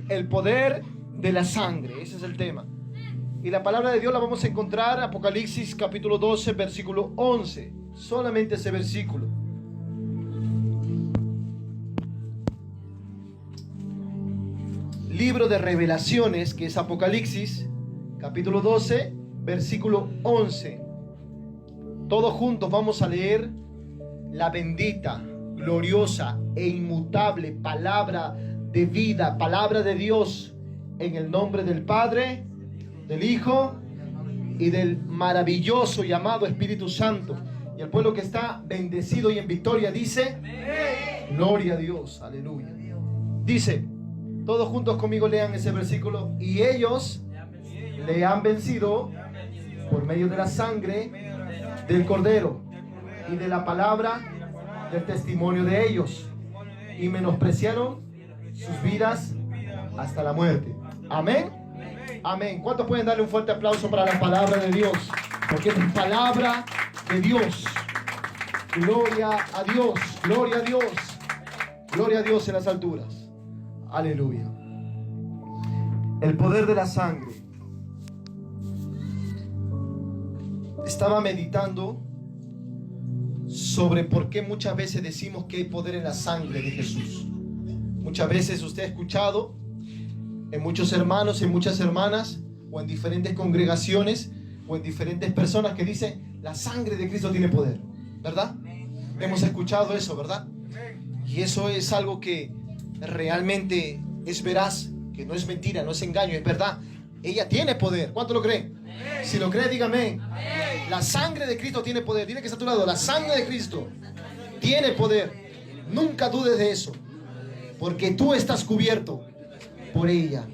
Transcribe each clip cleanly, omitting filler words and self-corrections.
el poder de la sangre. Ese es el tema. Y la palabra de Dios la vamos a encontrar en Apocalipsis capítulo 12, versículo 11. Solamente ese versículo. Libro de Revelaciones, que es Apocalipsis, capítulo 12, versículo 11. Todos juntos vamos a leer la bendita, gloriosa e inmutable palabra de vida, palabra de Dios, en el nombre del Padre, del Hijo y del maravilloso y amado Espíritu Santo. Y el pueblo que está bendecido y en victoria dice: gloria a Dios, aleluya. Dice, todos juntos conmigo lean ese versículo: y ellos le han vencido por medio de la sangre del Cordero y de la palabra del testimonio de ellos, y menospreciaron sus vidas hasta la muerte. Amén. Amén. ¿Cuántos pueden darle un fuerte aplauso para la palabra de Dios? Porque es palabra de Dios. Gloria a Dios. Gloria a Dios. Gloria a Dios en las alturas. Aleluya. El poder de la sangre. Estaba meditando sobre por qué muchas veces decimos que hay poder en la sangre de Jesús. Muchas veces usted ha escuchado en muchos hermanos, en muchas hermanas, o en diferentes congregaciones, o en diferentes personas que dicen: la sangre de Cristo tiene poder, ¿verdad? Hemos escuchado eso, ¿verdad? Y eso es algo que realmente es veraz, que no es mentira, no es engaño, es verdad. Ella tiene poder. ¿Cuánto lo creen? Si lo cree, dígame. La sangre de Cristo tiene poder. Dile que está a tu lado: la sangre de Cristo tiene poder. Nunca dudes de eso, porque tú estás cubierto por ella.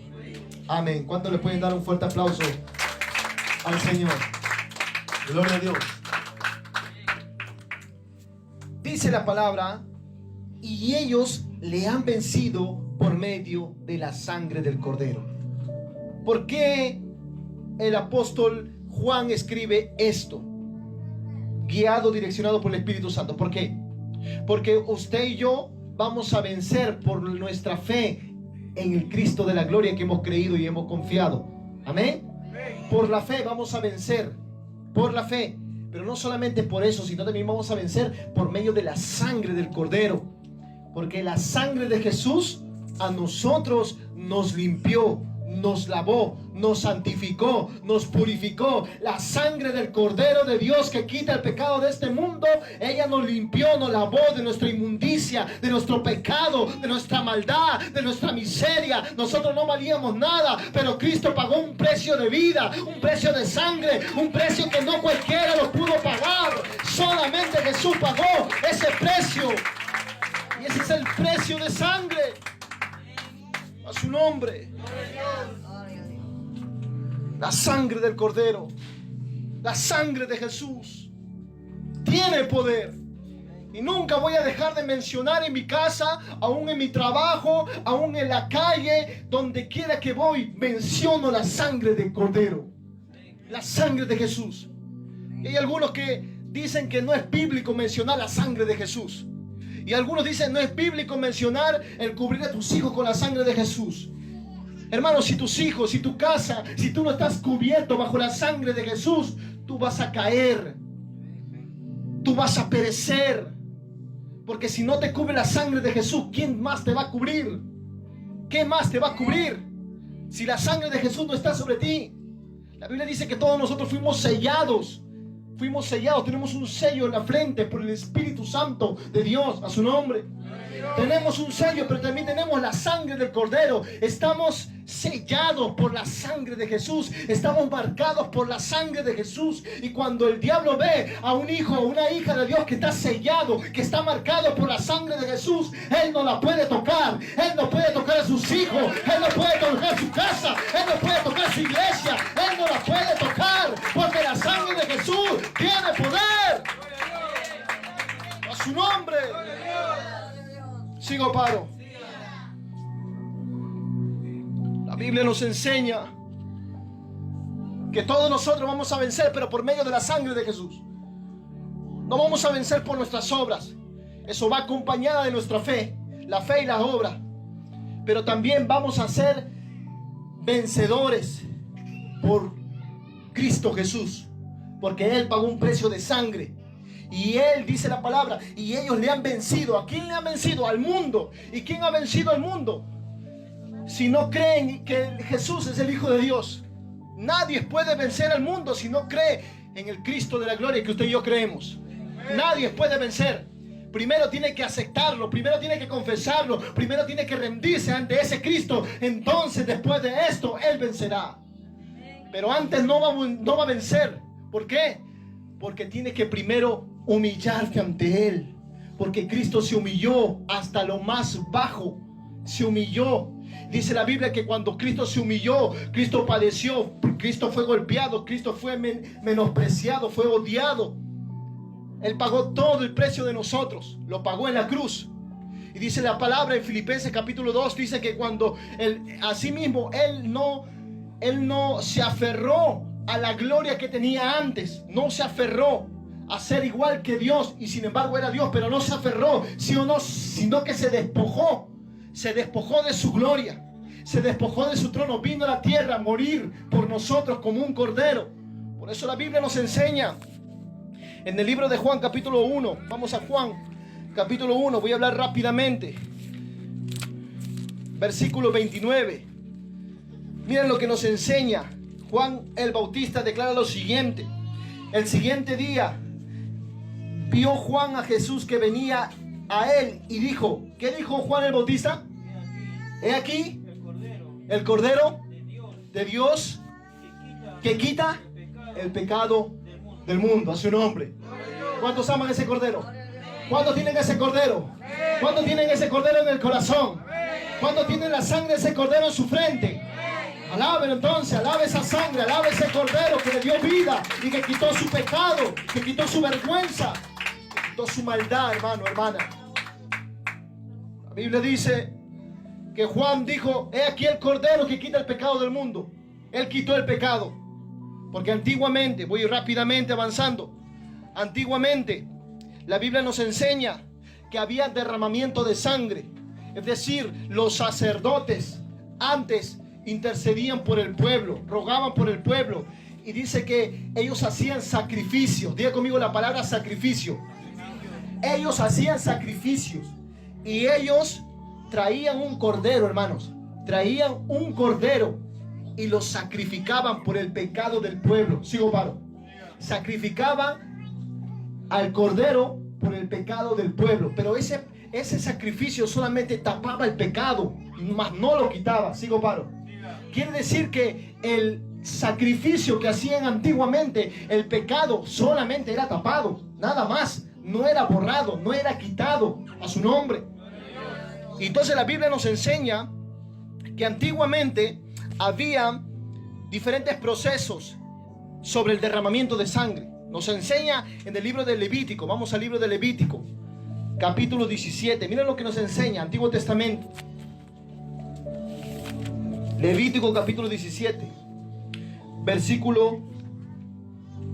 Amén. ¿Cuánto le pueden dar un fuerte aplauso al Señor? Gloria a Dios. Dice la palabra: y ellos le han vencido por medio de la sangre del Cordero. ¿Por qué el apóstol Juan escribe esto? Guiado, direccionado por el Espíritu Santo. ¿Por qué? Porque usted y yo vamos a vencer por nuestra fe en el Cristo de la gloria que hemos creído y hemos confiado. Amén. Por la fe vamos a vencer. Por la fe. Pero no solamente por eso, sino también vamos a vencer por medio de la sangre del Cordero. Porque la sangre de Jesús a nosotros nos limpió, nos lavó, nos santificó, nos purificó. La sangre del Cordero de Dios que quita el pecado de este mundo, ella nos limpió, nos lavó de nuestra inmundicia, de nuestro pecado, de nuestra maldad, de nuestra miseria. Nosotros no valíamos nada, pero Cristo pagó un precio de vida, un precio de sangre, un precio que no cualquiera lo pudo pagar. Solamente Jesús pagó ese precio. Y ese es el precio de sangre. A su nombre. La sangre del Cordero, la sangre de Jesús tiene poder. Y nunca voy a dejar de mencionar en mi casa, aún en mi trabajo, aún en la calle, donde quiera que voy, menciono la sangre del Cordero, la sangre de Jesús. Y hay algunos que dicen que no es bíblico mencionar la sangre de Jesús. Y algunos dicen: no es bíblico mencionar el cubrir a tus hijos con la sangre de Jesús. Hermanos, si tus hijos, si tu casa, si tú no estás cubierto bajo la sangre de Jesús, tú vas a caer. Tú vas a perecer. Porque si no te cubre la sangre de Jesús, ¿quién más te va a cubrir? ¿Qué más te va a cubrir? Si la sangre de Jesús no está sobre ti. La Biblia dice que todos nosotros fuimos sellados. Fuimos sellados, tenemos un sello en la frente por el Espíritu Santo de Dios, a su nombre. Tenemos un sello, pero también tenemos la sangre del Cordero. Estamos sellados por la sangre de Jesús. Estamos marcados por la sangre de Jesús. Y cuando el diablo ve a un hijo o una hija de Dios que está sellado, que está marcado por la sangre de Jesús, él no la puede tocar. Él no puede tocar a sus hijos. Él no puede tocar su casa. Él no puede tocar su iglesia. Él no la puede tocar, porque la sangre de Jesús tiene poder. A su nombre. Sigo, paro. La Biblia nos enseña que todos nosotros vamos a vencer, pero por medio de la sangre de Jesús. No vamos a vencer por nuestras obras. Eso va acompañada de nuestra fe, la fe y las obras. pero también vamos a ser vencedores por Cristo Jesús, porque Él pagó un precio de sangre. Y Él, dice la palabra, y ellos le han vencido. ¿A quién le han vencido? Al mundo. ¿Y quién ha vencido al mundo? Si no creen que Jesús es el Hijo de Dios. Nadie puede vencer al mundo si no cree en el Cristo de la gloria que usted y yo creemos. Nadie puede vencer. Primero tiene que aceptarlo, primero tiene que confesarlo, primero tiene que rendirse ante ese Cristo. Entonces, después de esto, Él vencerá. Pero antes no va a vencer. ¿Por qué? Porque tiene que primero humillarse ante Él. Porque Cristo se humilló hasta lo más bajo. Se humilló. Dice la Biblia que cuando Cristo se humilló, Cristo padeció, Cristo fue golpeado, Cristo fue menospreciado, fue odiado. Él pagó todo el precio de nosotros, lo pagó en la cruz. Y dice la palabra en Filipenses capítulo 2, dice que cuando asimismo Él no se aferró a la gloria que tenía antes, no se aferró a ser igual que Dios, y sin embargo era Dios, pero no se aferró, ¿sí o no? Sino que se despojó de su gloria, se despojó de su trono, vino a la tierra a morir por nosotros como un cordero. Por eso la Biblia nos enseña en el libro de Juan capítulo 1, vamos a Juan capítulo 1, voy a hablar rápidamente, versículo 29. Miren lo que nos enseña. Juan el Bautista declara lo siguiente: el siguiente día vio Juan a Jesús que venía a él y dijo, ¿qué dijo Juan el Bautista? He aquí el Cordero de Dios que quita el pecado del mundo. A su nombre. ¿Cuántos aman ese Cordero? ¿Cuántos tienen ese Cordero? ¿Cuántos tienen ese Cordero en el corazón? ¿Cuántos tienen la sangre de ese Cordero en su frente? Alábenlo entonces, alabe esa sangre, alabe ese Cordero que le dio vida y que quitó su pecado, que quitó su vergüenza, que quitó su maldad, hermano, hermana. La Biblia dice que Juan dijo, he aquí el Cordero que quita el pecado del mundo. Él quitó el pecado. Porque antiguamente, voy rápidamente avanzando, antiguamente la Biblia nos enseña que había derramamiento de sangre. Es decir, los sacerdotes antes intercedían por el pueblo, rogaban por el pueblo. Y dice que ellos hacían sacrificios. Diga conmigo la palabra sacrificio. Ellos hacían sacrificios. Y ellos traían un cordero, hermanos. Traían un cordero y lo sacrificaban por el pecado del pueblo. Sigo, paro. Sacrificaban al cordero por el pecado del pueblo. Pero ese sacrificio solamente tapaba el pecado, mas no lo quitaba. Sigo, paro. Quiere decir que el sacrificio que hacían antiguamente, el pecado solamente era tapado, nada más. No era borrado, no era quitado. A su nombre. Y entonces la Biblia nos enseña que antiguamente había diferentes procesos sobre el derramamiento de sangre. Nos enseña en el libro de Levítico. Vamos al libro de Levítico, capítulo 17. Miren lo que nos enseña, Antiguo Testamento. Levítico capítulo 17, versículo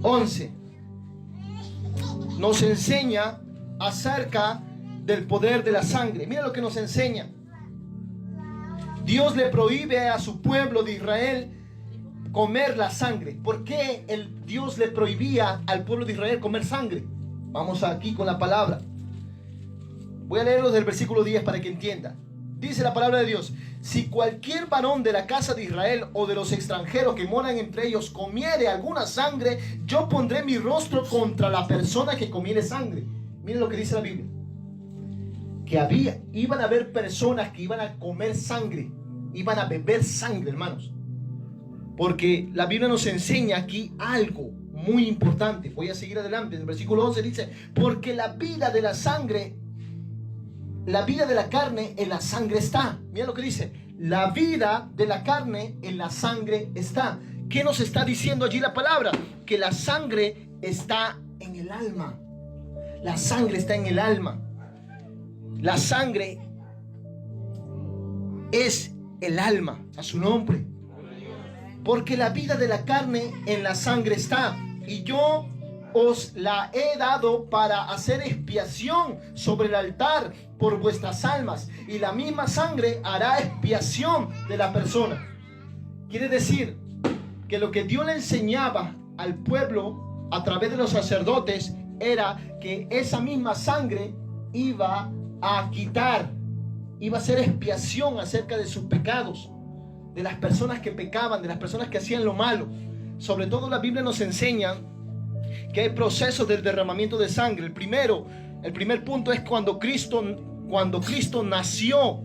11. Nos enseña acerca del poder de la sangre. Mira lo que nos enseña. Dios le prohíbe a su pueblo de Israel comer la sangre. ¿Por qué Dios le prohibía al pueblo de Israel comer sangre? Vamos aquí con la palabra. Voy a leerlo del versículo 10 para que entienda. Dice la palabra de Dios: si cualquier varón de la casa de Israel o de los extranjeros que moran entre ellos comiere alguna sangre, yo pondré mi rostro contra la persona que comiere sangre. Miren lo que dice la Biblia. Que iban a haber personas que iban a comer sangre, iban a beber sangre, hermanos. Porque la Biblia nos enseña aquí algo muy importante. Voy a seguir adelante. En el versículo 11 dice: porque la vida de la sangre, la vida de la carne en la sangre está. Mira lo que dice: la vida de la carne en la sangre está. ¿Qué nos está diciendo allí la palabra? Que la sangre está en el alma. La sangre está en el alma. La sangre es el alma. A su nombre. Porque la vida de la carne en la sangre está. Y yo os la he dado para hacer expiación sobre el altar por vuestras almas, y la misma sangre hará expiación de la persona. Quiere decir que lo que Dios le enseñaba al pueblo a través de los sacerdotes era que esa misma sangre iba a quitar, iba a hacer expiación acerca de sus pecados, de las personas que pecaban, de las personas que hacían lo malo. Sobre todo la Biblia nos enseña que hay procesos del derramamiento de sangre. El primer punto es cuando Cristo nació.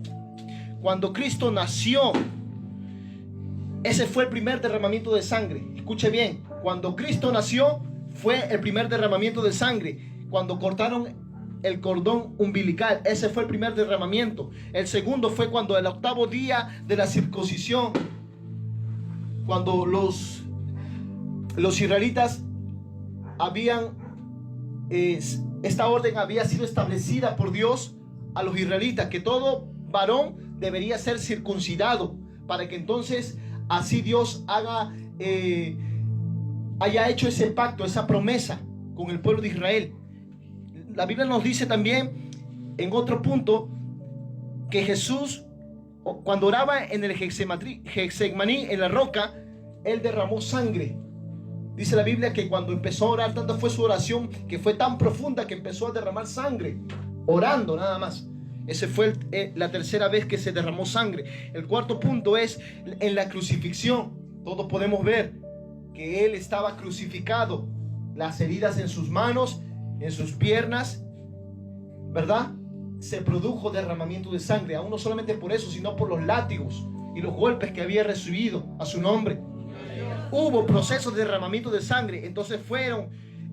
Cuando Cristo nació, ese fue el primer derramamiento de sangre. Escuche bien, cuando Cristo nació fue el primer derramamiento de sangre. Cuando cortaron el cordón umbilical, ese fue el primer derramamiento. El segundo fue cuando el 8º día de la circuncisión, cuando los israelitas esta orden había sido establecida por Dios a los israelitas, que todo varón debería ser circuncidado, para que entonces así Dios haya hecho ese pacto, esa promesa con el pueblo de Israel. La Biblia nos dice también en otro punto que Jesús, cuando oraba en el Getsemaní, en la roca, él derramó sangre. Dice la Biblia que cuando empezó a orar, tanta fue su oración que fue tan profunda que empezó a derramar sangre, orando nada más. Esa fue la tercera vez que se derramó sangre. El cuarto punto es en la crucifixión. Todos podemos ver que él estaba crucificado, las heridas en sus manos, en sus piernas, ¿verdad? Se produjo derramamiento de sangre, aún no solamente por eso, sino por los látigos y los golpes que había recibido a su nombre. Hubo procesos de derramamiento de sangre. Entonces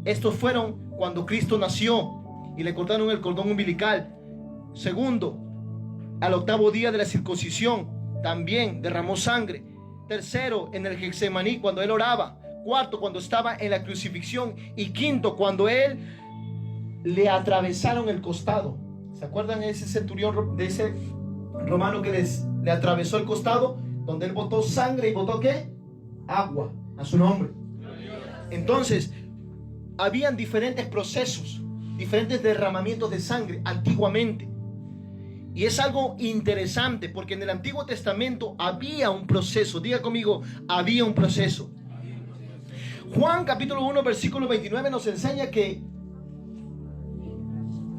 estos fueron cuando Cristo nació y le cortaron el cordón umbilical. Segundo, al 8º día de la circuncisión también derramó sangre. Tercero, en el Getsemaní cuando él oraba. Cuarto, cuando estaba en la crucifixión. Y quinto, cuando él le atravesaron el costado. ¿Se acuerdan de ese centurión, de ese romano que le atravesó el costado? Donde él botó sangre y botó ¿qué? Agua a su nombre. Entonces habían diferentes procesos, diferentes derramamientos de sangre antiguamente, y es algo interesante porque en el Antiguo Testamento había un proceso. Diga conmigo, había un proceso. Juan capítulo 1 versículo 29 nos enseña que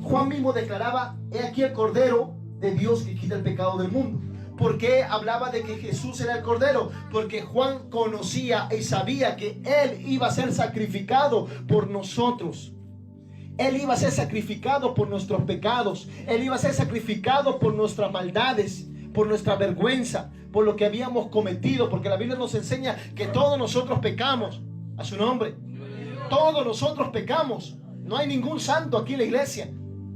Juan mismo declaraba: he aquí el Cordero de Dios que quita el pecado del mundo. ¿Por qué hablaba de que Jesús era el Cordero? Porque Juan conocía y sabía que Él iba a ser sacrificado por nosotros. Él iba a ser sacrificado por nuestros pecados. Él iba a ser sacrificado por nuestras maldades, por nuestra vergüenza, por lo que habíamos cometido. Porque la Biblia nos enseña que todos nosotros pecamos. A su nombre. Todos nosotros pecamos. No hay ningún santo aquí en la iglesia.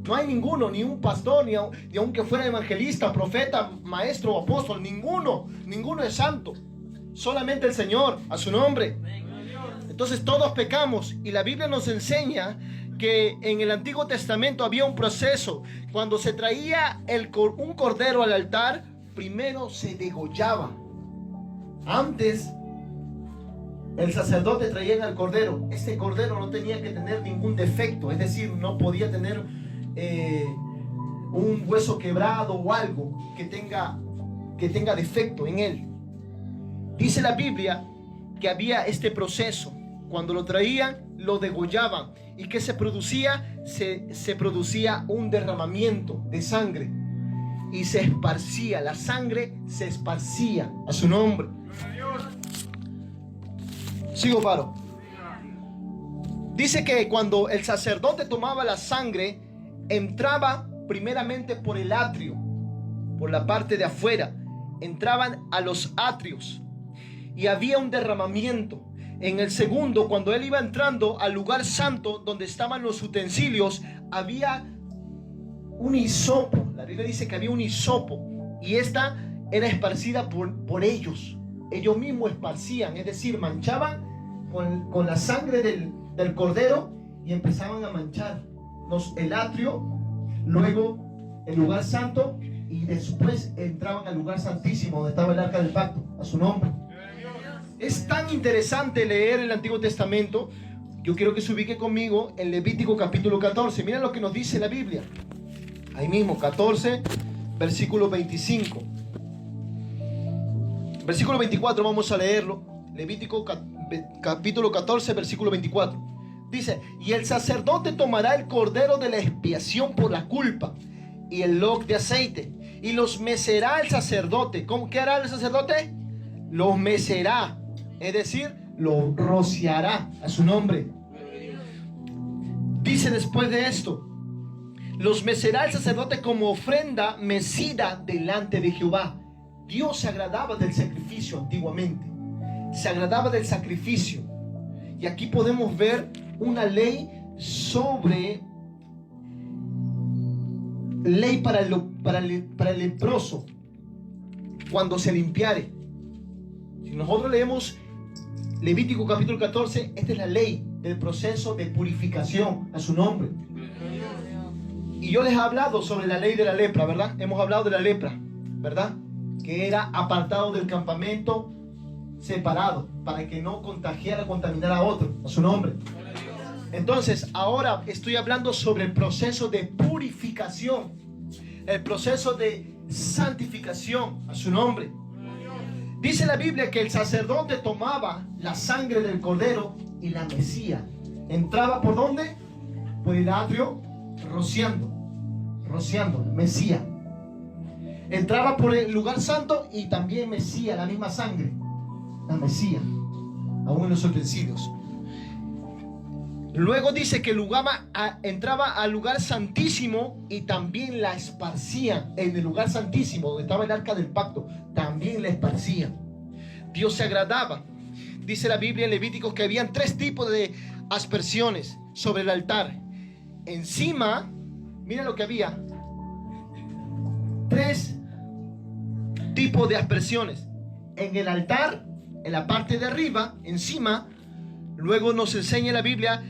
No hay ninguno, ni un pastor, ni aunque fuera evangelista, profeta, maestro o apóstol. Ninguno es santo. Solamente el Señor, a su nombre. Entonces todos pecamos, y la Biblia nos enseña que en el Antiguo Testamento había un proceso. Cuando se traía un cordero al altar, primero se degollaba. Antes el sacerdote traía el cordero. Este cordero no tenía que tener ningún defecto, es decir, no podía tener un hueso quebrado o algo que tenga defecto en él. Dice la Biblia que había este proceso. Cuando lo traían, lo degollaban. ¿Y qué se producía? Se producía un derramamiento de sangre y se esparcía. La sangre se esparcía a su nombre. Sigo, paro. Dice que cuando el sacerdote tomaba la sangre, entraba primeramente por el atrio, por la parte de afuera. Entraban a los atrios y había un derramamiento. En el segundo, cuando él iba entrando al lugar santo donde estaban los utensilios, había un hisopo. La Biblia dice que había un hisopo, y esta era esparcida por ellos. Ellos mismos esparcían, es decir, manchaban con la sangre del cordero y empezaban a manchar el atrio, luego el lugar santo, y después entraban al lugar santísimo donde estaba el arca del pacto, a su nombre. Es tan interesante leer el Antiguo Testamento Yo quiero que se ubique conmigo en Levítico capítulo 14. Mira lo que nos dice la Biblia. Ahí mismo, 14, versículo 25. Versículo 24, vamos a leerlo. Levítico capítulo 14, versículo 24. Dice: y el sacerdote tomará el cordero de la expiación por la culpa y el log de aceite, y los mecerá el sacerdote. ¿Qué hará el sacerdote? Los mecerá, es decir, lo rociará a su nombre. Dice después de esto: los mecerá el sacerdote como ofrenda mecida delante de Jehová. Dios se agradaba del sacrificio antiguamente. Se agradaba del sacrificio. Y aquí podemos ver una ley sobre ley para el leproso cuando se limpiare. Si nosotros leemos Levítico capítulo 14, esta es la ley del proceso de purificación a su nombre. Y yo les he hablado sobre la ley de la lepra, ¿verdad? Hemos hablado de la lepra, ¿verdad? Que era apartado del campamento, separado, para que no contagiara, contaminara a otro, a su nombre. Entonces, ahora estoy hablando sobre el proceso de purificación, el proceso de santificación a su nombre. Dice la Biblia que el sacerdote tomaba la sangre del cordero y la mecía. Entraba ¿por dónde? Por el atrio, rociando, mecía. Entraba por el lugar santo y también mecía la misma sangre, la mecía, aún en los utensilios. Luego dice que entraba al lugar santísimo y también la esparcía en el lugar santísimo donde estaba el arca del pacto. También la esparcía. Dios se agradaba. Dice la Biblia en Levíticos que habían 3 tipos de aspersiones sobre el altar. Encima, mira lo que había: 3 tipos de aspersiones. En el altar, en la parte de arriba, encima. Luego nos enseña la Biblia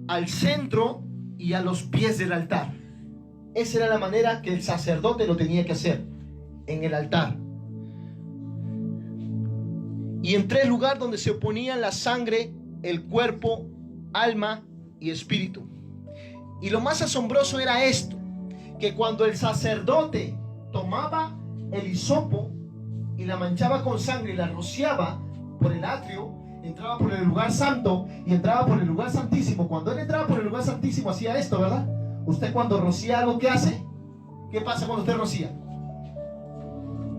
al centro y a los pies del altar. Esa era la manera que el sacerdote lo tenía que hacer, en el altar. Y en 3 lugares donde se oponían la sangre, el cuerpo, alma y espíritu. Y lo más asombroso era esto, que cuando el sacerdote tomaba el hisopo y la manchaba con sangre y la rociaba por el atrio, entraba por el lugar santo y entraba por el lugar santísimo. Cuando él entraba por el lugar santísimo hacía esto, ¿verdad? Usted cuando rocía algo, ¿qué hace? ¿Qué pasa cuando usted rocía?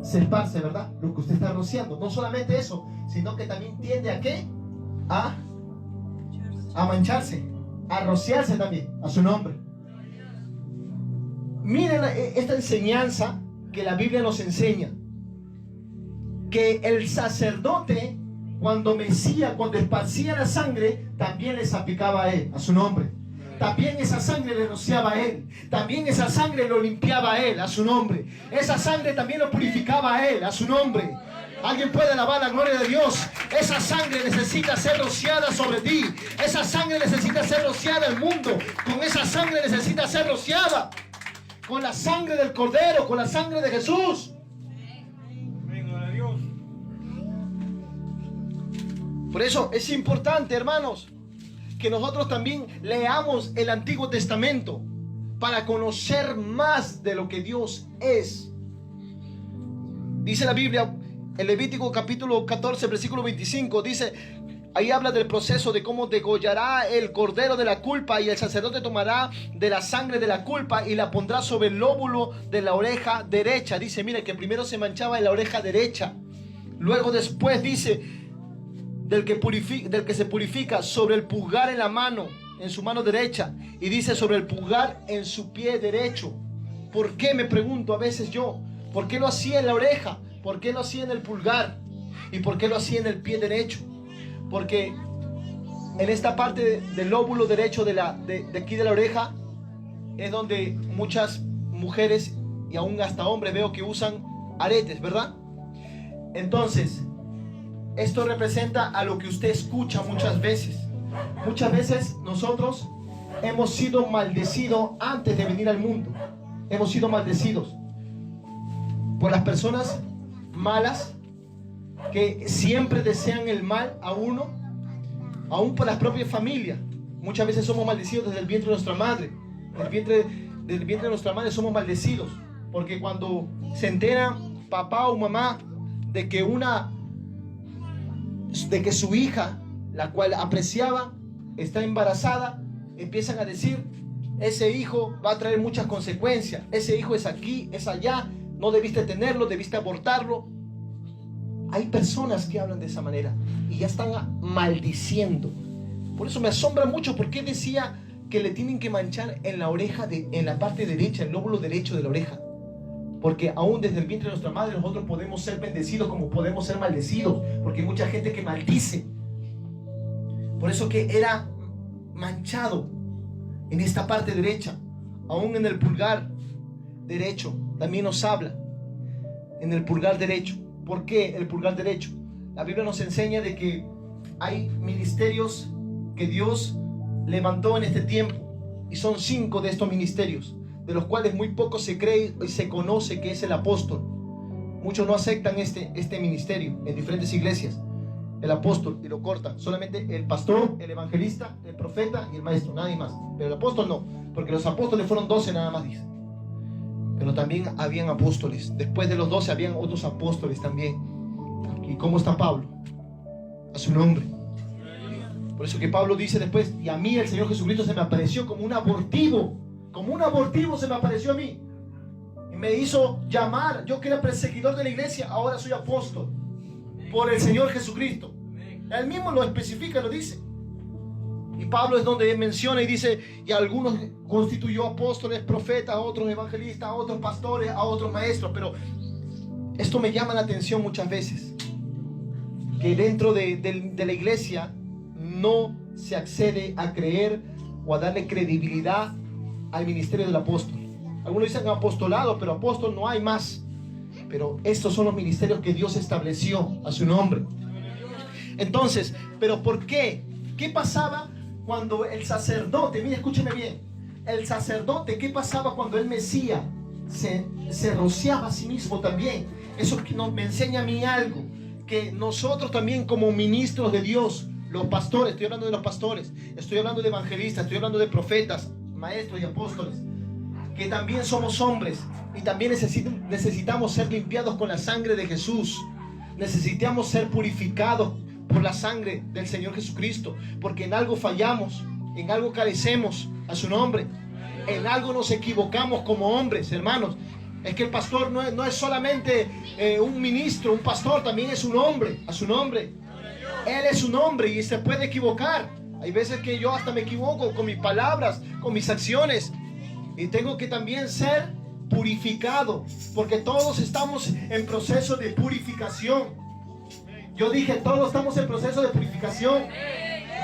Se esparce, ¿verdad? Lo que usted está rociando. No solamente eso, sino que también tiende a ¿qué? A mancharse, a rociarse también, a su nombre. Miren esta enseñanza que la Biblia nos enseña. Que el sacerdote, cuando esparcía la sangre, también les aplicaba a él, a su nombre. También esa sangre le rociaba a él. También esa sangre lo limpiaba a él, a su nombre. Esa sangre también lo purificaba a él, a su nombre. Alguien puede alabar la gloria de Dios. Esa sangre necesita ser rociada sobre ti. Esa sangre necesita ser rociada al mundo. Con esa sangre necesita ser rociada. Con la sangre del Cordero, con la sangre de Jesús. Por eso es importante, hermanos, que nosotros también leamos el Antiguo Testamento para conocer más de lo que Dios es. Dice la Biblia en Levítico capítulo 14, versículo 25, dice, ahí habla del proceso de cómo degollará el cordero de la culpa, y el sacerdote tomará de la sangre de la culpa y la pondrá sobre el lóbulo de la oreja derecha. Dice, mire, que primero se manchaba en la oreja derecha. Luego después dice, del que se purifica sobre el pulgar en la mano, en su mano derecha, y dice sobre el pulgar en su pie derecho. ¿Por qué? Me pregunto a veces yo. ¿Por qué lo hacía en la oreja? ¿Por qué lo hacía en el pulgar? ¿Y por qué lo hacía en el pie derecho? Porque en esta parte del lóbulo derecho de aquí de la oreja es donde muchas mujeres y aún hasta hombres veo que usan aretes, ¿verdad? Entonces, esto representa a lo que usted escucha muchas veces. Muchas veces nosotros hemos sido maldecidos antes de venir al mundo. Hemos sido maldecidos por las personas malas que siempre desean el mal a uno, aún por las propias familias. Muchas veces somos maldecidos desde el vientre de nuestra madre. Del vientre de nuestra madre somos maldecidos. Porque cuando se entera papá o mamá de que su hija, la cual apreciaba, está embarazada, empiezan a decir: ese hijo va a traer muchas consecuencias, ese hijo es aquí, es allá, no debiste tenerlo, debiste abortarlo. Hay personas que hablan de esa manera y ya están maldiciendo. Por eso me asombra mucho porque decía que le tienen que manchar en la oreja, en la parte derecha, el lóbulo derecho de la oreja. Porque aún desde el vientre de nuestra madre nosotros podemos ser bendecidos como podemos ser maldecidos, porque hay mucha gente que maldice. Por eso que era manchado en esta parte derecha. Aún en el pulgar derecho también nos habla, en el pulgar derecho. ¿Por qué el pulgar derecho? La Biblia nos enseña de que hay ministerios que Dios levantó en este tiempo, y son 5 de estos ministerios, de los cuales muy poco se cree y se conoce que es el apóstol. Muchos no aceptan este ministerio en diferentes iglesias, el apóstol, y lo cortan. Solamente el pastor, el evangelista, el profeta y el maestro, nadie más. Pero el apóstol no, porque los apóstoles fueron 12 nada más, dice. Pero también habían apóstoles. Después de los 12 habían otros apóstoles también. ¿Y cómo está Pablo? A su nombre. Por eso que Pablo dice después: y a mí el Señor Jesucristo se me apareció como un abortivo. Como un abortivo se me apareció a mí. Y me hizo llamar. Yo que era perseguidor de la iglesia, ahora soy apóstol. Por el Señor Jesucristo. Él mismo lo especifica, lo dice. Y Pablo es donde él menciona y dice: y a algunos constituyó apóstoles, profetas, a otros evangelistas, a otros pastores, a otros maestros. Pero esto me llama la atención muchas veces, que dentro de la iglesia no se accede a creer o a darle credibilidad al ministerio del apóstol. Algunos dicen apostolado, pero apóstol no hay más. Pero estos son los ministerios que Dios estableció a su nombre. Entonces, ¿pero por qué? ¿Qué pasaba cuando el sacerdote, mire, escúcheme bien, el sacerdote, qué pasaba cuando el Mesías se rociaba a sí mismo también? Eso me enseña a mí algo, que nosotros también como ministros de Dios, los pastores, estoy hablando de los pastores, estoy hablando de evangelistas, estoy hablando de profetas, maestros y apóstoles, que también somos hombres y también necesitamos ser limpiados con la sangre de Jesús. Necesitamos ser purificados por la sangre del Señor Jesucristo, porque en algo fallamos, en algo carecemos a su nombre, en algo nos equivocamos como hombres, hermanos. Es que el pastor no es solamente un ministro, un pastor también es un hombre, a su nombre. Él es un hombre y se puede equivocar. Hay veces que yo hasta me equivoco con mis palabras, con mis acciones, y tengo que también ser purificado, porque todos estamos en proceso de purificación. Yo dije, todos estamos en proceso de purificación.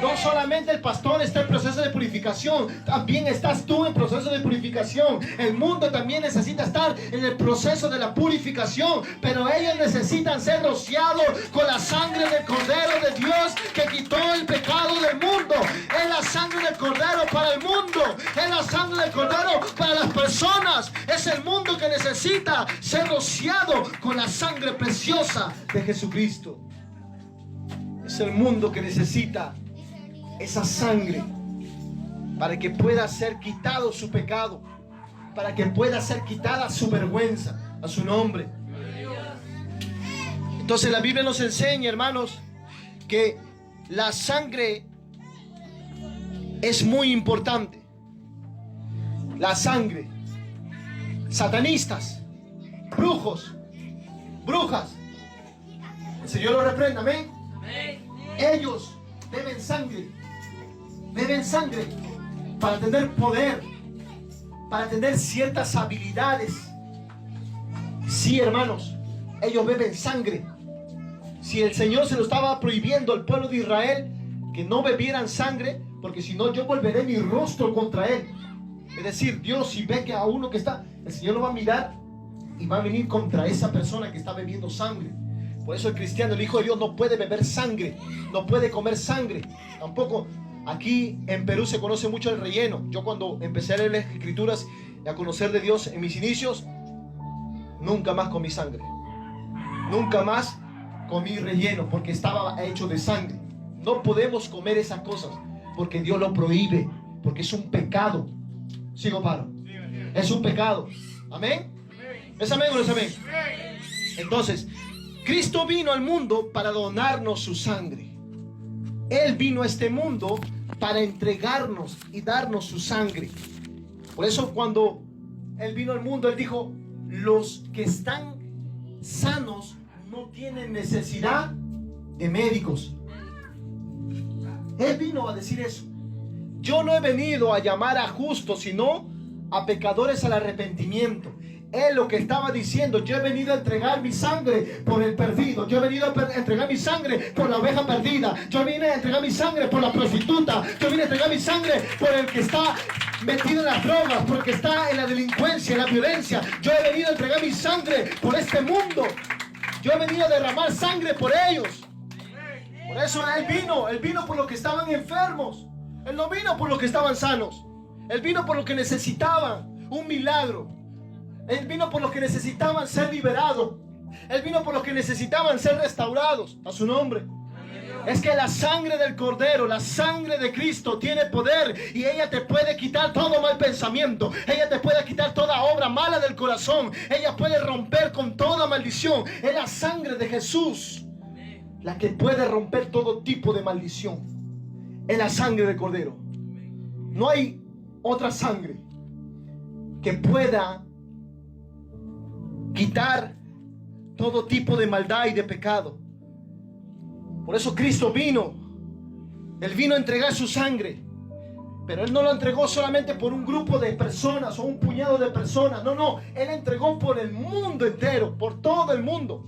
No solamente el pastor está en proceso de purificación, también estás tú en proceso de purificación. El mundo también necesita estar en el proceso de la purificación, pero ellos necesitan ser rociados con la sangre del Cordero de Dios que quitó el pecado del mundo. Es la sangre del Cordero para el mundo, es la sangre del Cordero para las personas. Es el mundo que necesita ser rociado con la sangre preciosa de Jesucristo. Es el mundo que necesita esa sangre para que pueda ser quitado su pecado, para que pueda ser quitada su vergüenza a su nombre. Entonces la Biblia nos enseña, hermanos, que la sangre es muy importante. La sangre. Satanistas, brujos, brujas, el Señor lo reprenda, amén. Ellos beben sangre para tener poder, para tener ciertas habilidades. Sí, hermanos, ellos beben sangre. Si el Señor se lo estaba prohibiendo al pueblo de Israel que no bebieran sangre, porque si no yo volveré mi rostro contra él. Es decir, Dios, si ve que a uno que está, el Señor lo va a mirar y va a venir contra esa persona que está bebiendo sangre. Por eso el cristiano, el Hijo de Dios, no puede beber sangre, no puede comer sangre. Tampoco aquí en Perú se conoce mucho el relleno. Yo cuando empecé a leer las Escrituras y a conocer de Dios en mis inicios, nunca más comí sangre. Nunca más comí relleno porque estaba hecho de sangre. No podemos comer esas cosas. porque Dios lo prohíbe, porque es un pecado. Sigo paro. Es un pecado. Amén. ¿Es amén o no es amén? Entonces, Cristo vino al mundo para donarnos su sangre. Él vino a este mundo para entregarnos y darnos su sangre. Por eso cuando Él vino al mundo, Él dijo: los que están sanos no tienen necesidad de médicos. Él vino a decir eso. Yo no he venido a llamar a justos, sino a pecadores al arrepentimiento. Él lo que estaba diciendo: yo he venido a entregar mi sangre por el perdido. Yo he venido a entregar mi sangre por la oveja perdida. Yo vine a entregar mi sangre por la prostituta. Yo vine a entregar mi sangre por el que está metido en las drogas, por el que está en la delincuencia, en la violencia. Yo he venido a entregar mi sangre por este mundo. Yo he venido a derramar sangre por ellos. Por eso Él vino por los que estaban enfermos. Él no vino por los que estaban sanos. Él vino por los que necesitaban un milagro. Él vino por los que necesitaban ser liberados. Él vino por los que necesitaban ser restaurados. A su nombre. Es que la sangre del Cordero, la sangre de Cristo tiene poder, y ella te puede quitar todo mal pensamiento. Ella te puede quitar toda obra mala del corazón. Ella puede romper con toda maldición. Es la sangre de Jesús la que puede romper todo tipo de maldición. Es la sangre del Cordero. No hay otra sangre que pueda quitar todo tipo de maldad y de pecado. Por eso Cristo vino. Él vino a entregar su sangre. Pero Él no lo entregó solamente por un grupo de personas o un puñado de personas. No. Él entregó por el mundo entero, por todo el mundo.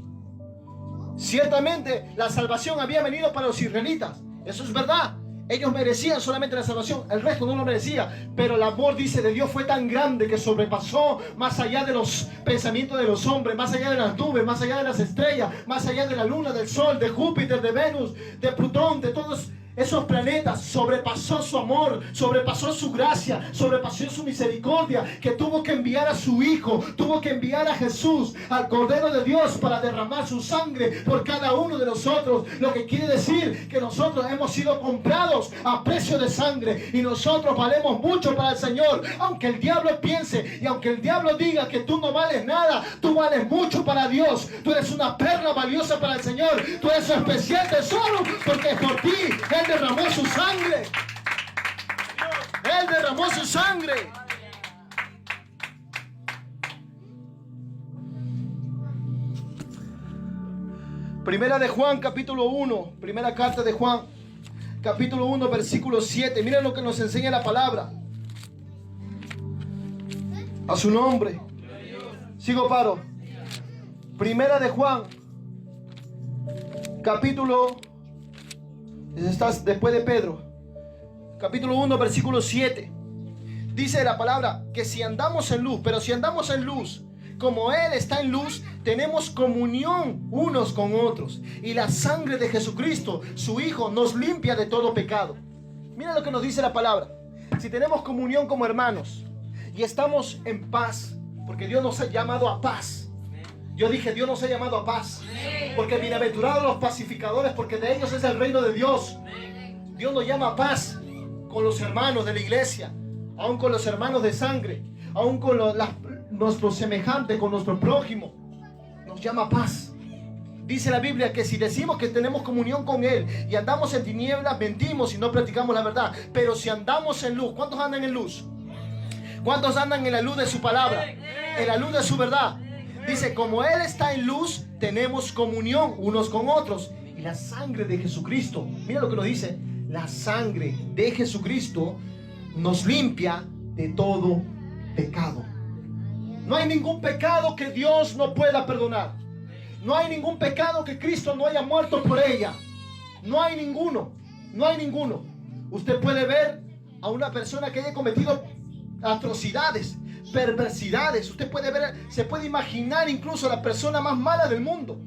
Ciertamente la salvación había venido para los israelitas. Eso es verdad. Ellos merecían solamente la salvación, el resto no lo merecía. Pero el amor, dice, de Dios fue tan grande que sobrepasó más allá de los pensamientos de los hombres, más allá de las nubes, más allá de las estrellas, más allá de la luna, del sol, de Júpiter, de Venus, de Plutón, de todos esos planetas. Sobrepasó su amor, sobrepasó su gracia, sobrepasó su misericordia, que tuvo que enviar a su Hijo, tuvo que enviar a Jesús, al Cordero de Dios, para derramar su sangre por cada uno de nosotros. Lo que quiere decir que nosotros hemos sido comprados a precio de sangre, y nosotros valemos mucho para el Señor. Aunque el diablo piense y aunque el diablo diga que tú no vales nada, tú vales mucho para Dios. Tú eres una perla valiosa para el Señor. Tú eres un especial tesoro, porque por ti Él derramó su sangre. Él derramó su sangre. Primera de Juan, capítulo 1. Primera carta de Juan, capítulo 1, versículo 7. Miren lo que nos enseña la palabra. A su nombre. Sigo paro. Primera de Juan, capítulo... Estás después de Pedro. Capítulo 1, versículo 7. Dice la palabra que si andamos en luz, pero si andamos en luz, como Él está en luz, tenemos comunión unos con otros. Y la sangre de Jesucristo, su Hijo, nos limpia de todo pecado. Mira lo que nos dice la palabra. Si tenemos comunión como hermanos y estamos en paz, porque Dios nos ha llamado a paz. Yo dije, Dios nos ha llamado a paz. Porque bienaventurados los pacificadores, porque de ellos es el reino de Dios. Dios nos llama a paz con los hermanos de la iglesia, aún con los hermanos de sangre, aún con nuestros semejantes, con nuestro prójimo. Nos llama a paz. Dice la Biblia que si decimos que tenemos comunión con Él y andamos en tinieblas, mentimos y no practicamos la verdad. Pero si andamos en luz, ¿cuántos andan en luz? ¿Cuántos andan en la luz de su palabra? En la luz de su verdad. Dice, como Él está en luz, tenemos comunión unos con otros. Y la sangre de Jesucristo, mira lo que nos dice, la sangre de Jesucristo nos limpia de todo pecado. No hay ningún pecado que Dios no pueda perdonar. No hay ningún pecado que Cristo no haya muerto por ella. No hay ninguno. No hay ninguno. Usted puede ver a una persona que haya cometido atrocidades, perversidades. Usted puede ver, se puede imaginar incluso la persona más mala del mundo,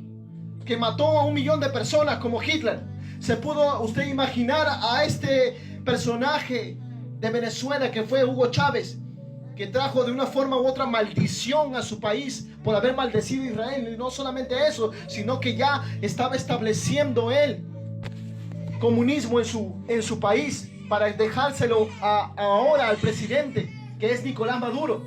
que mató a 1 millón de personas, como Hitler. Se pudo usted imaginar a este personaje de Venezuela que fue Hugo Chávez, que trajo de una forma u otra maldición a su país por haber maldecido a Israel. Y no solamente eso, sino que ya estaba estableciendo él comunismo en su país. para dejárselo ahora al presidente, que es Nicolás Maduro.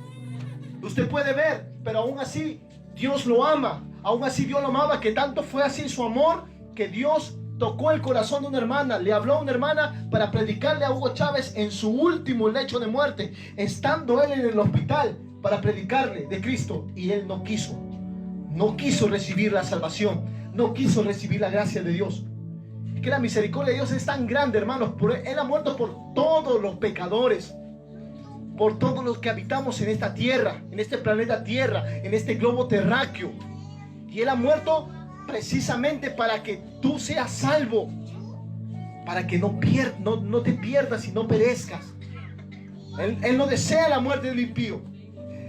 Usted puede ver, pero aún así Dios lo ama. Aún así Dios lo amaba, que tanto fue así su amor, que Dios tocó el corazón de una hermana, le habló a una hermana para predicarle a Hugo Chávez en su último lecho de muerte, estando él en el hospital, para predicarle de Cristo, y él no quiso recibir la salvación, no quiso recibir la gracia de Dios. Es que la misericordia de Dios es tan grande, hermanos. Él ha muerto por todos los pecadores, por todos los que habitamos en esta tierra, en este planeta Tierra, en este globo terráqueo. Y Él ha muerto precisamente para que tú seas salvo, para que no te pierdas y no perezcas. Él no desea la muerte del impío.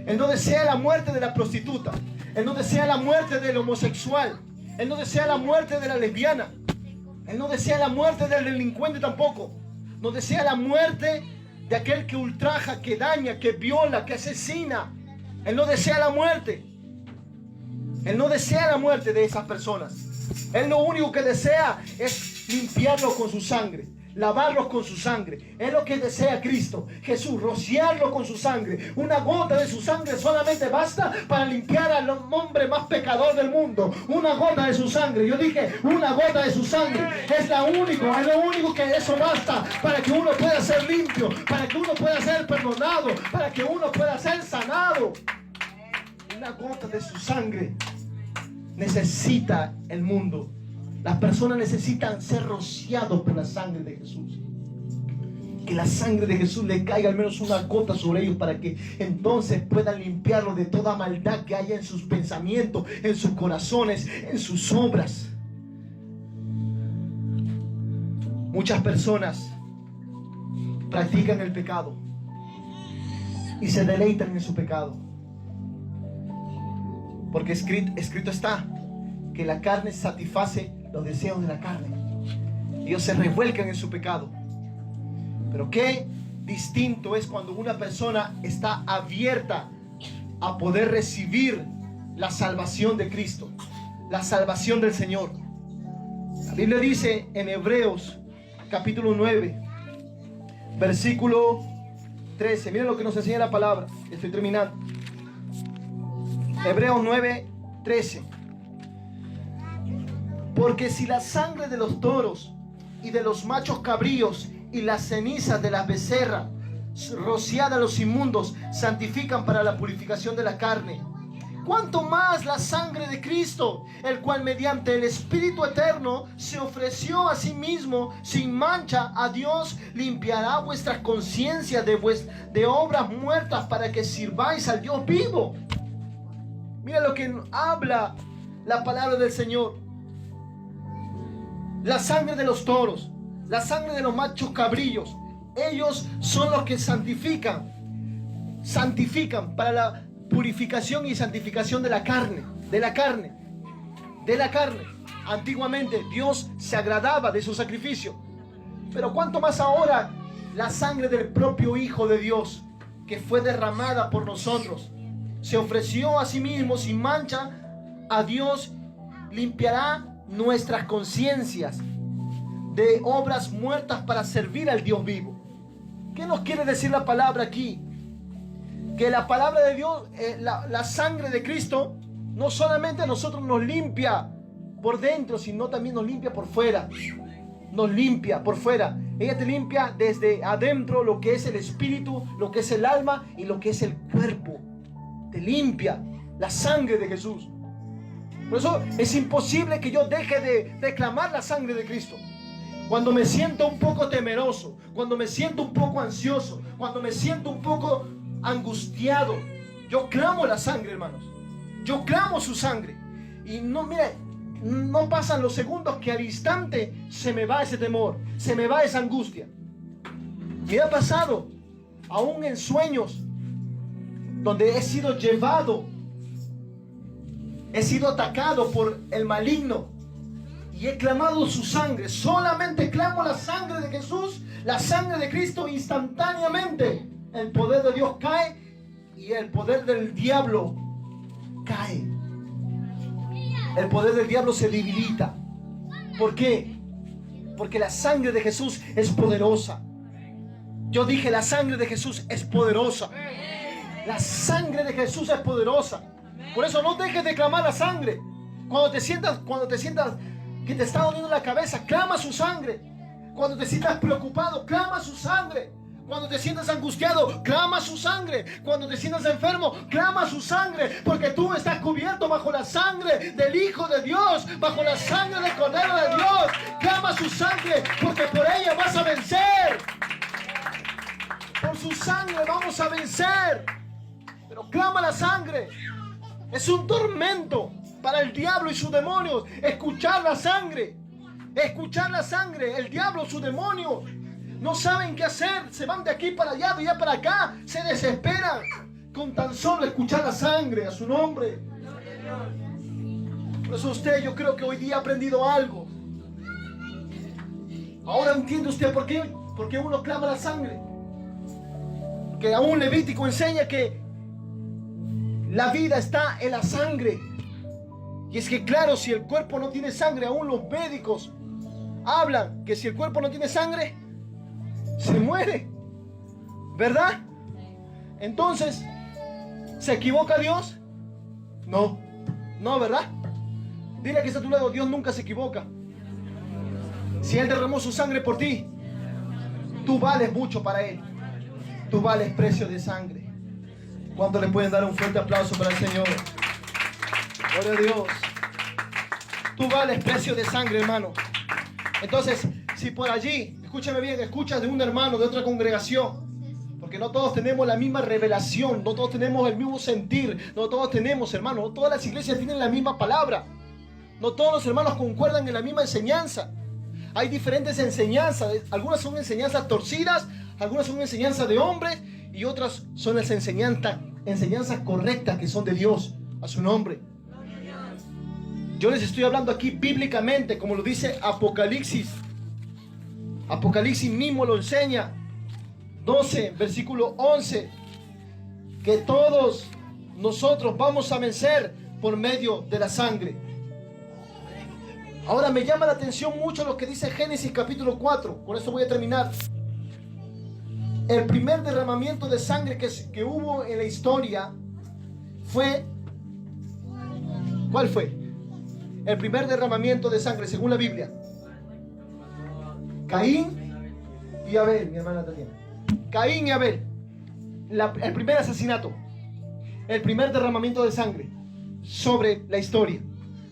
Él no desea la muerte de la prostituta. Él no desea la muerte del homosexual. Él no desea la muerte de la lesbiana. Él no desea la muerte del delincuente tampoco. No desea la muerte de aquel que ultraja, que daña, que viola, que asesina. Él no desea la muerte. Él no desea la muerte de esas personas. Él lo único que desea es limpiarlos con su sangre, lavarlos con su sangre. Es lo que desea Cristo Jesús, rociarlo con su sangre. Una gota de su sangre solamente basta para limpiar al hombre más pecador del mundo. Una gota de su sangre. Yo dije, una gota de su sangre. Es lo único que eso basta para que uno pueda ser limpio, para que uno pueda ser perdonado, para que uno pueda ser sanado. Una gota de su sangre necesita el mundo. Las personas necesitan ser rociados por la sangre de Jesús. Que la sangre de Jesús le caiga al menos una gota sobre ellos, para que entonces puedan limpiarlos de toda maldad que haya en sus pensamientos, en sus corazones, en sus obras. Muchas personas practican el pecado y se deleitan en su pecado. Porque escrito está que la carne satisface los deseos de la carne. Ellos se revuelcan en su pecado. Pero qué distinto es cuando una persona está abierta a poder recibir la salvación de Cristo, la salvación del Señor. La Biblia dice en Hebreos capítulo 9, versículo 13. Miren lo que nos enseña la palabra. Estoy terminando. Hebreos 9, 13. Porque si la sangre de los toros y de los machos cabríos y las cenizas de las becerras rociadas a los inmundos santifican para la purificación de la carne, cuánto más la sangre de Cristo, el cual mediante el Espíritu eterno se ofreció a sí mismo sin mancha a Dios, limpiará vuestras conciencias de obras muertas para que sirváis al Dios vivo. Mira lo que habla la palabra del Señor. La sangre de los toros, la sangre de los machos cabrillos, ellos son los que santifican para la purificación y santificación de la carne. Antiguamente Dios se agradaba de su sacrificio, pero cuánto más ahora la sangre del propio Hijo de Dios, que fue derramada por nosotros, se ofreció a sí mismo sin mancha a Dios, limpiará nuestras conciencias de obras muertas para servir al Dios vivo. ¿Qué nos quiere decir la palabra aquí? Que la palabra de Dios, la sangre de Cristo, no solamente a nosotros nos limpia por dentro, sino también nos limpia por fuera. Nos limpia por fuera. Ella te limpia desde adentro, lo que es el espíritu, lo que es el alma y lo que es el cuerpo. Te limpia la sangre de Jesús. Por eso es imposible que yo deje de reclamar la sangre de Cristo. Cuando me siento un poco temeroso, cuando me siento un poco ansioso, cuando me siento un poco angustiado, yo clamo la sangre, hermanos. Yo clamo su sangre. Y no, mire, no pasan los segundos que al instante se me va ese temor, se me va esa angustia. Me ha pasado, aún en sueños, donde he sido llevado, he sido atacado por el maligno y he clamado su sangre. Solamente clamo la sangre de Jesús, la sangre de Cristo. Instantáneamente el poder de Dios cae y el poder del diablo cae. El poder del diablo se debilita. ¿Por qué? Porque la sangre de Jesús es poderosa. Yo dije, la sangre de Jesús es poderosa. La sangre de Jesús es poderosa. Por eso no dejes de clamar la sangre. Cuando te sientas que te está doliendo la cabeza, clama su sangre. Cuando te sientas preocupado, clama su sangre. Cuando te sientas angustiado, clama su sangre. Cuando te sientas enfermo, clama su sangre. Porque tú estás cubierto bajo la sangre del Hijo de Dios, bajo la sangre del Cordero de Dios. Clama su sangre, porque por ella vas a vencer. Por su sangre vamos a vencer. Pero clama la sangre. Es un tormento para el diablo y sus demonios escuchar la sangre. Escuchar la sangre. El diablo, sus demonios, no saben qué hacer. Se van de aquí para allá, de allá para acá. Se desesperan con tan solo escuchar la sangre. A su nombre. Por eso usted, yo creo que hoy día ha aprendido algo. Ahora entiende usted por qué uno clama la sangre. Que aún Levítico enseña que la vida está en la sangre. Y es que claro, si el cuerpo no tiene sangre, aún los médicos hablan que si el cuerpo no tiene sangre, se muere. ¿Verdad? Entonces, ¿se equivoca Dios? No. No, ¿verdad? Dile que está a tu lado, Dios nunca se equivoca. Si Él derramó su sangre por ti, tú vales mucho para Él. Tú vales precio de sangre. ¿Cuánto le pueden dar un fuerte aplauso para el Señor? Gloria a Dios. Tú vales precio de sangre, hermano. Entonces, si por allí, escúchame bien, escuchas de un hermano de otra congregación, porque no todos tenemos la misma revelación, no todos tenemos el mismo sentir, no todos tenemos, hermano, no todas las iglesias tienen la misma palabra, no todos los hermanos concuerdan en la misma enseñanza. Hay diferentes enseñanzas, algunas son enseñanzas torcidas, algunas son enseñanzas de hombres y otras son las enseñanzas correctas que son de Dios, a su nombre. Yo les estoy hablando aquí bíblicamente, como lo dice Apocalipsis. Apocalipsis mismo lo enseña. 12, versículo 11. Que todos nosotros vamos a vencer por medio de la sangre. Ahora me llama la atención mucho lo que dice Génesis capítulo 4. Con esto voy a terminar. El primer derramamiento de sangre que hubo en la historia fue... ¿Cuál fue? El primer derramamiento de sangre según la Biblia. Caín y Abel, mi hermana Tatiana. Caín y Abel. El primer asesinato. El primer derramamiento de sangre sobre la historia.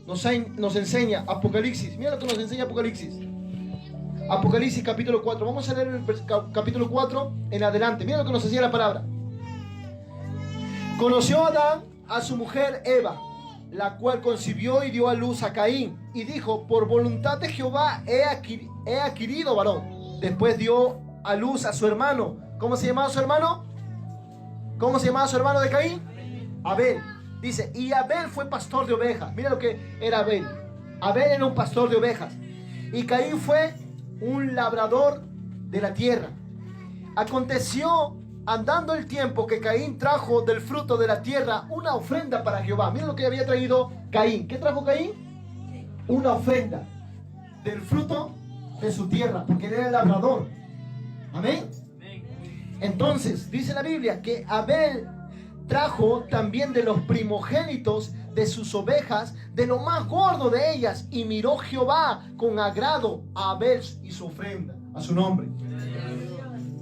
Nos enseña Apocalipsis. Mira lo que nos enseña Apocalipsis. Apocalipsis capítulo 4. Vamos a leer el capítulo 4 en adelante. Mira lo que nos enseña la palabra. Conoció Adán a su mujer Eva, la cual concibió y dio a luz a Caín, y dijo: por voluntad de Jehová he adquirido varón. Después dio a luz a su hermano. ¿Cómo se llamaba su hermano? ¿Cómo se llamaba su hermano de Caín? Abel. Dice, y Abel fue pastor de ovejas. Mira lo que era Abel. Abel era un pastor de ovejas. Y Caín fue un labrador de la tierra. Aconteció, andando el tiempo, que Caín trajo del fruto de la tierra una ofrenda para Jehová. Mira lo que había traído Caín. ¿Qué trajo Caín? Una ofrenda del fruto de su tierra, porque él era el labrador. Amén. Entonces dice la Biblia que Abel trajo también de los primogénitos de sus ovejas, de lo más gordo de ellas, y miró Jehová con agrado a Abel y su ofrenda, a su nombre.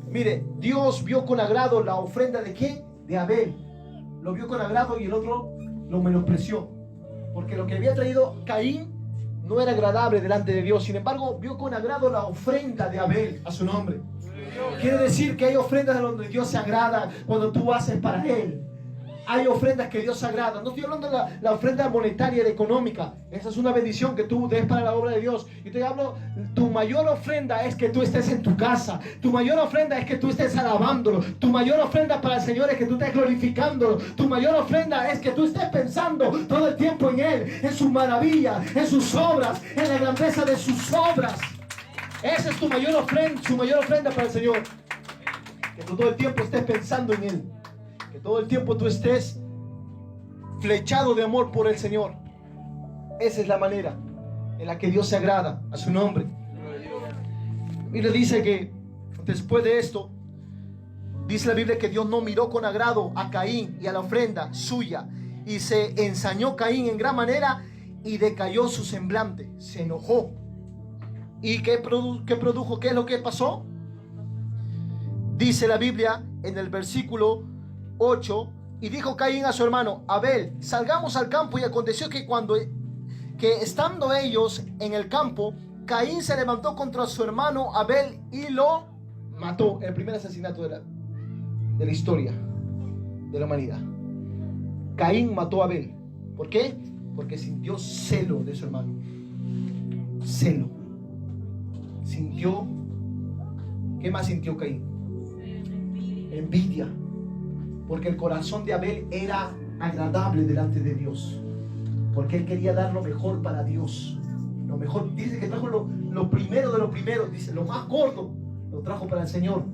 Mire, Dios vio con agrado la ofrenda de ¿quién? De Abel. Lo vio con agrado y el otro lo menospreció, porque lo que había traído Caín no era agradable delante de Dios. Sin embargo, vio con agrado la ofrenda de Abel, a su nombre. Quiere decir que hay ofrendas donde Dios se agrada cuando tú haces para Él. Hay ofrendas que Dios agrada. No estoy hablando de la ofrenda monetaria y económica. Esa es una bendición que tú des para la obra de Dios. Y te hablo, tu mayor ofrenda es que tú estés en tu casa. Tu mayor ofrenda es que tú estés alabándolo. Tu mayor ofrenda para el Señor es que tú estés glorificándolo. Tu mayor ofrenda es que tú estés pensando todo el tiempo en Él, en sus maravillas, en sus obras, en la grandeza de sus obras. Esa es tu mayor ofrenda para el Señor. Que tú todo el tiempo estés pensando en Él. Que todo el tiempo tú estés flechado de amor por el Señor. Esa es la manera en la que Dios se agrada, a su nombre. Y le dice que después de esto, Dice la Biblia que Dios no miró con agrado a Caín y a la ofrenda suya, y se ensañó Caín en gran manera y decayó su semblante, se enojó. ¿Y qué produjo? ¿Qué es lo que pasó? Dice la Biblia en el versículo 8: y dijo Caín a su hermano Abel, salgamos al campo. Y aconteció que estando ellos en el campo, Caín se levantó contra su hermano Abel y lo mató. El primer asesinato de la historia de la humanidad. Caín mató a Abel. ¿Por qué? Porque sintió celo de su hermano. Celo. Sintió. ¿Qué más sintió Caín? Envidia. Porque el corazón de Abel era agradable delante de Dios. Porque él quería dar lo mejor para Dios. Lo mejor. Dice que trajo lo primero de lo primero. Dice, lo más gordo lo trajo para el Señor.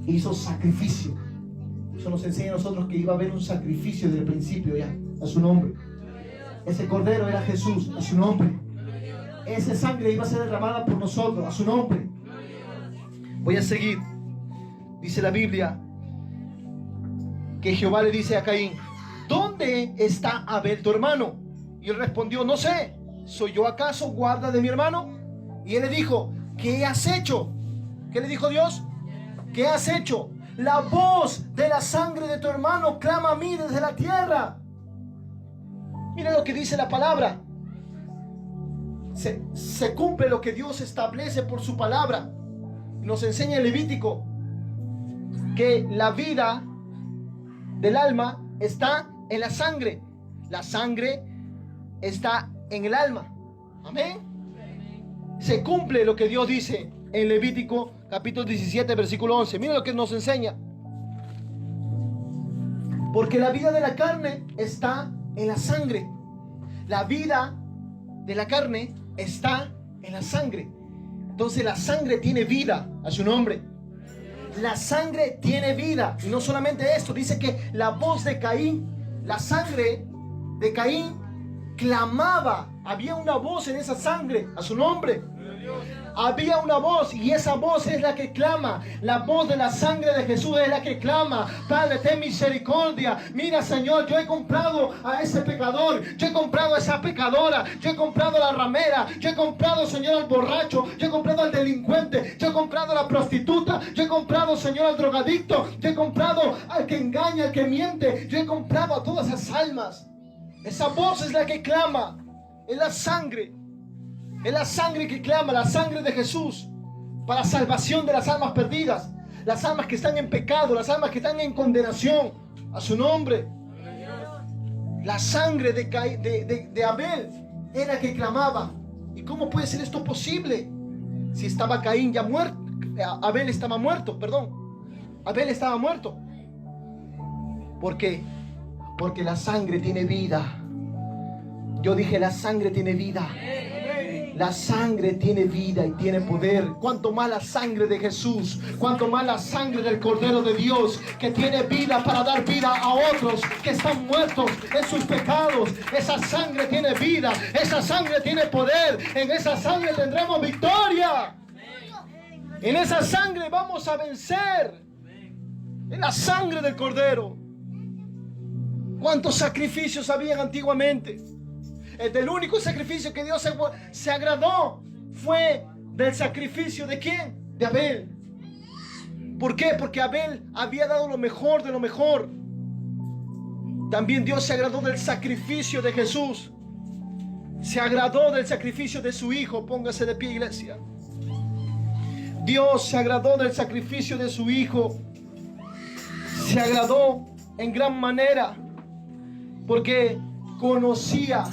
E hizo sacrificio. Eso nos enseña a nosotros que iba a haber un sacrificio desde el principio ya, a su nombre. Ese cordero era Jesús, a su nombre. Esa sangre iba a ser derramada por nosotros, a su nombre. Voy a seguir. Dice la Biblia que Jehová le dice a Caín, ¿dónde está Abel tu hermano? Y él respondió, no sé, ¿soy yo acaso guarda de mi hermano? Y él le dijo, ¿qué has hecho? ¿Qué le dijo Dios? ¿Qué has hecho? La voz de la sangre de tu hermano clama a mí desde la tierra. Mira lo que dice la palabra. Se cumple lo que Dios establece por su palabra. Nos enseña el Levítico que la vida del alma está en la sangre. La sangre está en el alma. Amén. Se cumple lo que Dios dice en Levítico capítulo 17 versículo 11. Mira lo que nos enseña. Porque la vida de la carne está en la sangre. La vida de la carne está en la sangre. Entonces la sangre tiene vida, a su nombre. La sangre tiene vida. Y no solamente esto, dice que la voz de Caín, la sangre de Caín clamaba. Había una voz en esa sangre, a su nombre. Había una voz, y esa voz es la que clama. La voz de la sangre de Jesús es la que clama. Padre, ten misericordia. Mira, Señor, yo he comprado a ese pecador, yo he comprado a esa pecadora, yo he comprado a la ramera, yo he comprado, Señor, al borracho, yo he comprado al delincuente, yo he comprado a la prostituta, yo he comprado, Señor, al drogadicto, yo he comprado al que engaña, al que miente, yo he comprado a todas esas almas. Esa voz es la que clama. Es la sangre. Es la sangre que clama, la sangre de Jesús, para salvación de las almas perdidas, las almas que están en pecado, las almas que están en condenación, a su nombre. La sangre de Abel era la que clamaba. ¿Y cómo puede ser esto posible? Si estaba Caín ya muerto, Abel estaba muerto, Abel estaba muerto. ¿Por qué? Porque la sangre tiene vida. Yo dije, la sangre tiene vida. La sangre tiene vida y tiene poder. Cuanto más la sangre de Jesús, cuanto más la sangre del Cordero de Dios, que tiene vida para dar vida a otros que están muertos en sus pecados. Esa sangre tiene vida, esa sangre tiene poder. En esa sangre tendremos victoria. En esa sangre vamos a vencer. En la sangre del Cordero. ¿Cuántos sacrificios habían antiguamente? El único sacrificio que Dios se agradó fue del sacrificio ¿de quién? De Abel. ¿Por qué? Porque Abel había dado lo mejor de lo mejor. También Dios se agradó del sacrificio de Jesús. Se agradó del sacrificio de su Hijo. Póngase de pie, iglesia. Dios se agradó del sacrificio de su Hijo. Se agradó en gran manera porque conocía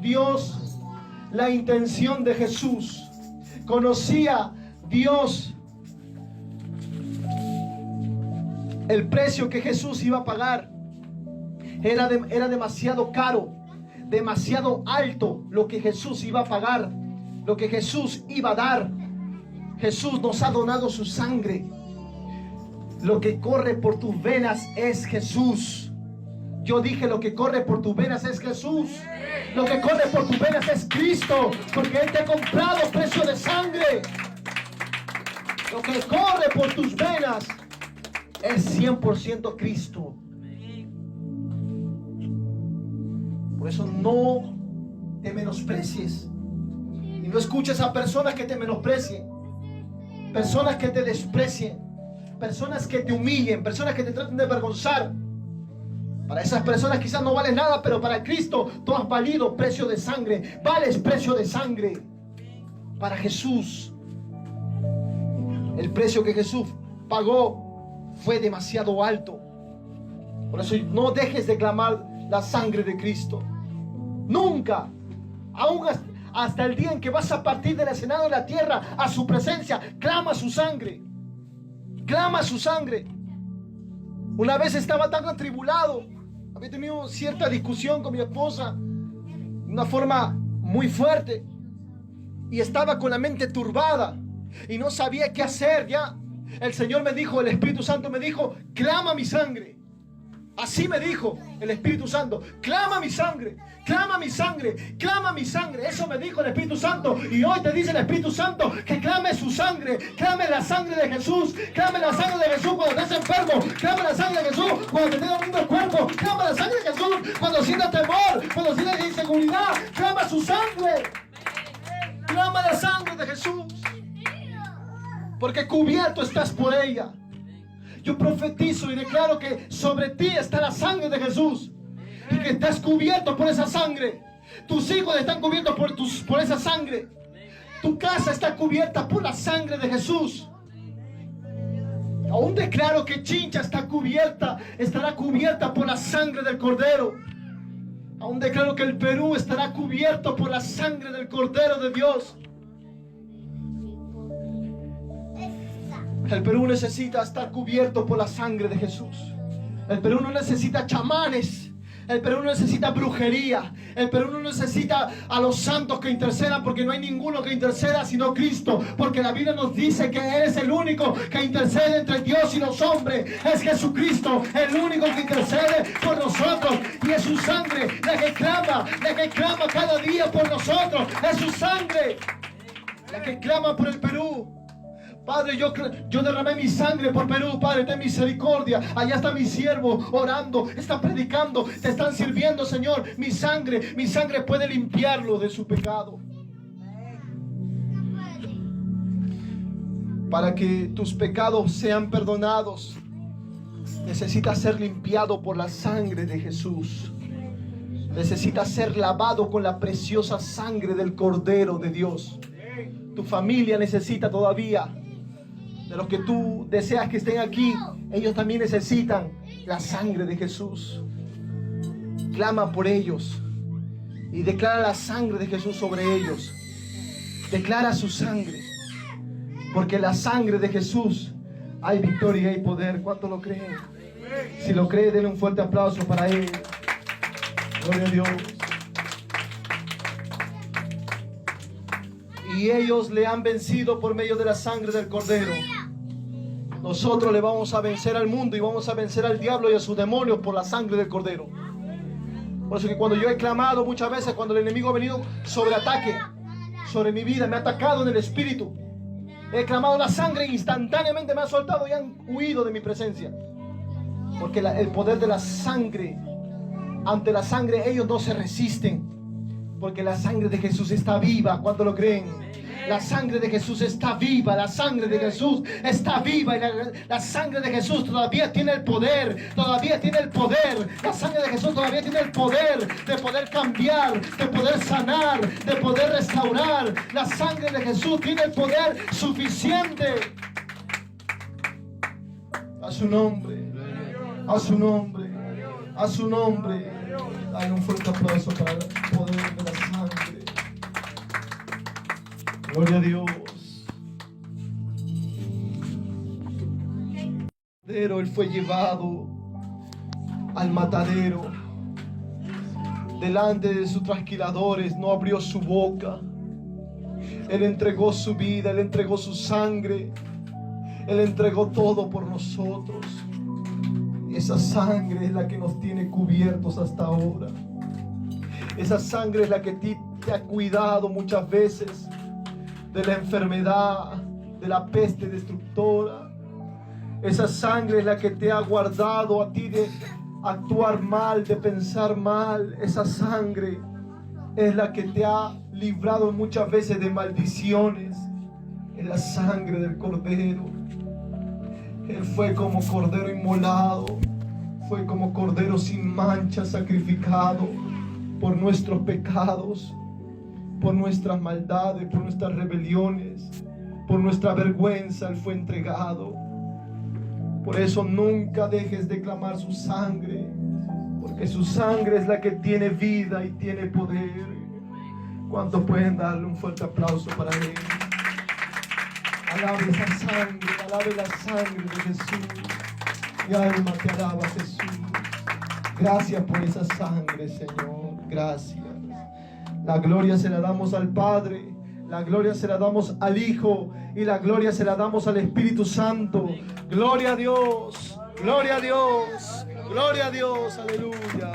Dios la intención de Jesús. Conocía Dios el precio que Jesús iba a pagar. Era demasiado caro, demasiado alto lo que Jesús iba a pagar, lo que Jesús iba a dar. Jesús nos ha donado su sangre. Lo que corre por tus venas es Jesús. Yo dije, lo que corre por tus venas es Jesús. Lo que corre por tus venas es Cristo, porque Él te ha comprado precio de sangre. Lo que corre por tus venas es 100% Cristo. Por eso no te menosprecies. Y no escuches a personas que te menosprecien, personas que te desprecien, personas que te humillen, personas que te traten de avergonzar. Para esas personas quizás no vales nada, pero para Cristo tú has valido precio de sangre. Vales precio de sangre. Para Jesús, el precio que Jesús pagó fue demasiado alto. Por eso no dejes de clamar la sangre de Cristo. Nunca, aún hasta el día en que vas a partir del escenario de la tierra a su presencia, clama su sangre. Clama su sangre. Una vez estaba tan atribulado, había tenido cierta discusión con mi esposa de una forma muy fuerte, y estaba con la mente turbada y no sabía qué hacer. Ya el Señor me dijo, el Espíritu Santo me dijo, clama mi sangre. Así me dijo el Espíritu Santo, clama mi sangre, clama mi sangre, clama mi sangre. Eso me dijo el Espíritu Santo. Y hoy te dice el Espíritu Santo que clame su sangre. Clame la sangre de Jesús. Clame la sangre de Jesús cuando estés enfermo. Clame la sangre de Jesús cuando te esté doliendo el cuerpo. Clama la sangre de Jesús cuando sientas temor, cuando sientas inseguridad. Clama su sangre. Clama la sangre de Jesús, porque cubierto estás por ella. Yo profetizo y declaro que sobre ti está la sangre de Jesús y que estás cubierto por esa sangre. Tus hijos están cubiertos por esa sangre. Tu casa está cubierta por la sangre de Jesús. Aún declaro que Chincha estará cubierta por la sangre del Cordero. Aún declaro que el Perú estará cubierto por la sangre del Cordero de Dios. El Perú necesita estar cubierto por la sangre de Jesús. El Perú no necesita chamanes. El Perú no necesita brujería. El Perú no necesita a los santos que intercedan, porque no hay ninguno que interceda sino Cristo. Porque la Biblia nos dice que Él es el único que intercede entre Dios y los hombres. Es Jesucristo el único que intercede por nosotros. Y es su sangre la que clama cada día por nosotros. Es su sangre la que clama por el Perú. Padre, yo derramé mi sangre por Perú. Padre, ten misericordia. Allá está mi siervo orando, está predicando, te están sirviendo, Señor. Mi sangre puede limpiarlo de su pecado. Para que tus pecados sean perdonados, necesitas ser limpiado por la sangre de Jesús. Necesitas ser lavado con la preciosa sangre del Cordero de Dios. Tu familia necesita todavía. De los que tú deseas que estén aquí, ellos también necesitan la sangre de Jesús. Clama por ellos y declara la sangre de Jesús sobre ellos. Declara su sangre, porque la sangre de Jesús hay victoria y hay poder. ¿Cuánto lo creen? Si lo cree, denle un fuerte aplauso para Él. Gloria a Dios. Y ellos le han vencido por medio de la sangre del Cordero. Nosotros le vamos a vencer al mundo y vamos a vencer al diablo y a sus demonios por la sangre del Cordero. Por eso que cuando yo he clamado muchas veces, cuando el enemigo ha venido sobre ataque, sobre mi vida, me ha atacado en el espíritu, he clamado la sangre e instantáneamente me ha soltado y han huido de mi presencia. Porque el poder de la sangre, ante la sangre ellos no se resisten. Porque la sangre de Jesús está viva. ¿Cuánto lo creen? La sangre de Jesús está viva. La sangre de Jesús está viva. Y la sangre de Jesús todavía tiene el poder. Todavía tiene el poder. La sangre de Jesús todavía tiene el poder de poder cambiar, de poder sanar, de poder restaurar. La sangre de Jesús tiene el poder suficiente. A su nombre. A su nombre. A su nombre. Dale un fuerte aplauso para el poder de la sangre. Gloria a Dios. Él fue llevado al matadero. Delante de sus trasquiladores no abrió su boca. Él entregó su vida, Él entregó su sangre. Él entregó todo por nosotros. Esa sangre es la que nos tiene cubiertos hasta ahora. Esa sangre es la que te ha cuidado muchas veces de la enfermedad, de la peste destructora. Esa sangre es la que te ha guardado a ti de actuar mal, de pensar mal. Esa sangre es la que te ha librado muchas veces de maldiciones. Es la sangre del Cordero. Él fue como Cordero inmolado, fue como Cordero sin mancha sacrificado por nuestros pecados, por nuestras maldades, por nuestras rebeliones, por nuestra vergüenza. Él fue entregado. Por eso nunca dejes de clamar su sangre, porque su sangre es la que tiene vida y tiene poder. ¿Cuántos pueden darle un fuerte aplauso para él? Alabe esa sangre, alabe la sangre de Jesús. Mi alma te alaba, Jesús. Gracias por esa sangre, Señor. Gracias. La gloria se la damos al Padre, la gloria se la damos al Hijo y la gloria se la damos al Espíritu Santo. Gloria a Dios, gloria a Dios, gloria a Dios. Aleluya.